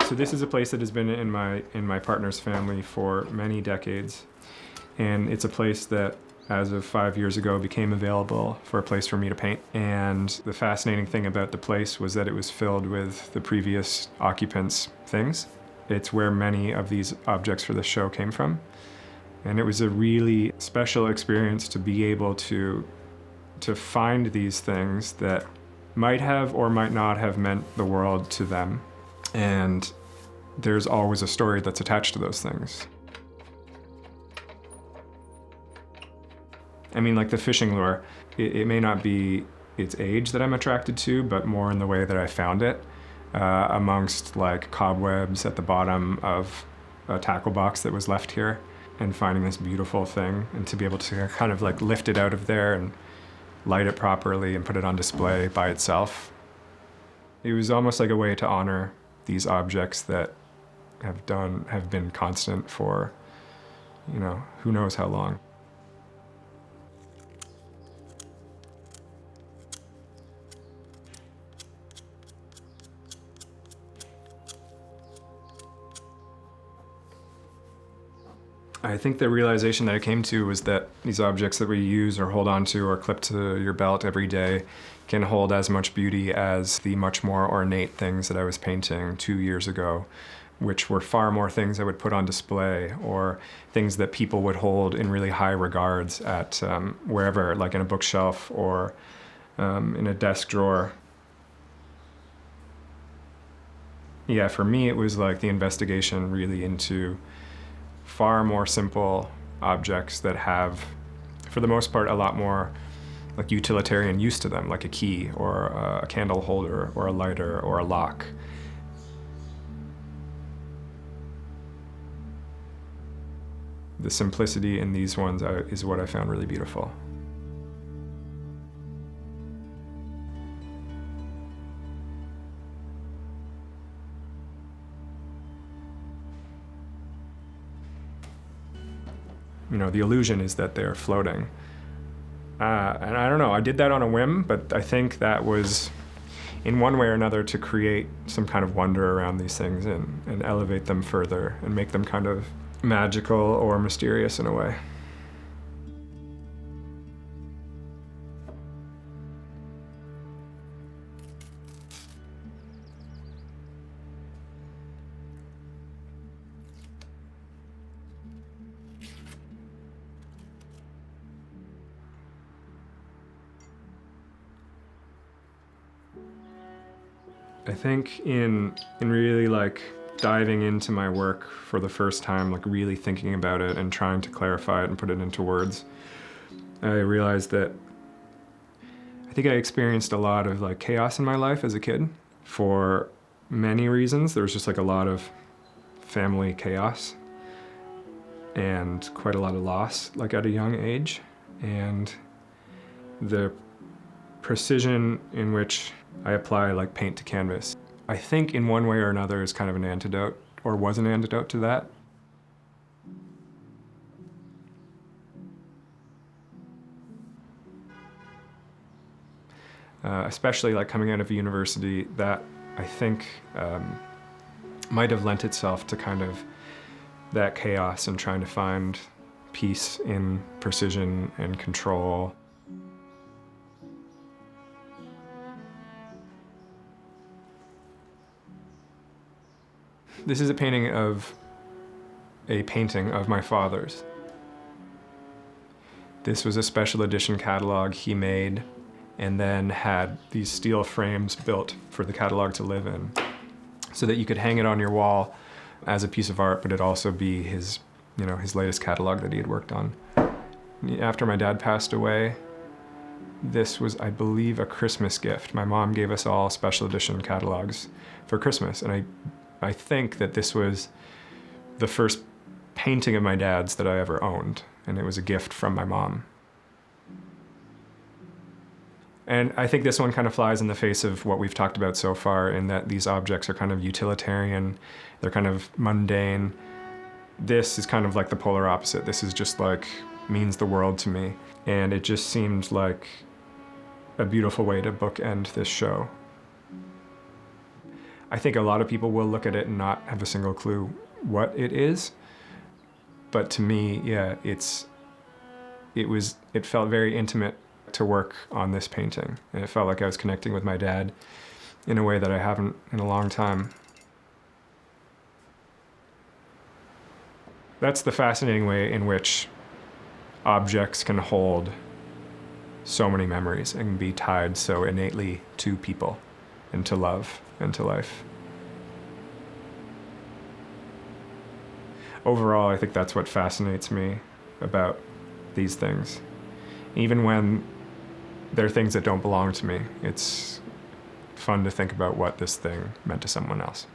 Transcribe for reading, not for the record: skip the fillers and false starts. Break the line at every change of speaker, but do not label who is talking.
So this is a place that has been in my partner's family for many decades. And it's a place that, as of 5 years ago, became available for a place for me to paint. And the fascinating thing about the place was that it was filled with the previous occupants' things. It's where many of these objects for the show came from. And it was a really special experience to be able to find these things that might have or might not have meant the world to them. And there's always a story that's attached to those things. I mean, like the fishing lure, it may not be its age that I'm attracted to, but more in the way that I found it amongst like cobwebs at the bottom of a tackle box that was left here, and finding this beautiful thing and to be able to kind of like lift it out of there and light it properly and put it on display by itself. It was almost like a way to honor these objects that have been constant for, you know, who knows how long. I think the realization that I came to was that these objects that we use or hold onto or clip to your belt every day can hold as much beauty as the much more ornate things that I was painting 2 years ago, which were far more things I would put on display or things that people would hold in really high regards at wherever, like in a bookshelf or in a desk drawer. Yeah, for me it was like the investigation really into far more simple objects that have, for the most part, a lot more like utilitarian use to them, like a key or a candle holder or a lighter or a lock. The simplicity in these ones is what I found really beautiful. You know, the illusion is that they're floating. And I don't know, I did that on a whim, but I think that was, in one way or another, to create some kind of wonder around these things and elevate them further and make them kind of magical or mysterious in a way. I think in really like diving into my work for the first time, like really thinking about it and trying to clarify it and put it into words, I realized that I think I experienced a lot of like chaos in my life as a kid for many reasons. There was just like a lot of family chaos and quite a lot of loss, like at a young age. And the precision in which I apply like paint to canvas, I think in one way or another is kind of an antidote, or was an antidote to that. Especially like coming out of university, that I think might have lent itself to kind of that chaos and trying to find peace in precision and control. This is a painting of my father's. This was a special edition catalog he made and then had these steel frames built for the catalog to live in so that you could hang it on your wall as a piece of art, but it'd also be his, you know, his latest catalog that he had worked on. After my dad passed away, this was, I believe, a Christmas gift. My mom gave us all special edition catalogs for Christmas, and I think that this was the first painting of my dad's that I ever owned, and it was a gift from my mom. And I think this one kind of flies in the face of what we've talked about so far, in that these objects are kind of utilitarian, they're kind of mundane. This is kind of like the polar opposite. This is just like, means the world to me. And it just seemed like a beautiful way to bookend this show. I think a lot of people will look at it and not have a single clue what it is. But to me, yeah, it felt very intimate to work on this painting. And it felt like I was connecting with my dad in a way that I haven't in a long time. That's the fascinating way in which objects can hold so many memories and be tied so innately to people and to love and to life. Overall, I think that's what fascinates me about these things. Even when they're things that don't belong to me, it's fun to think about what this thing meant to someone else.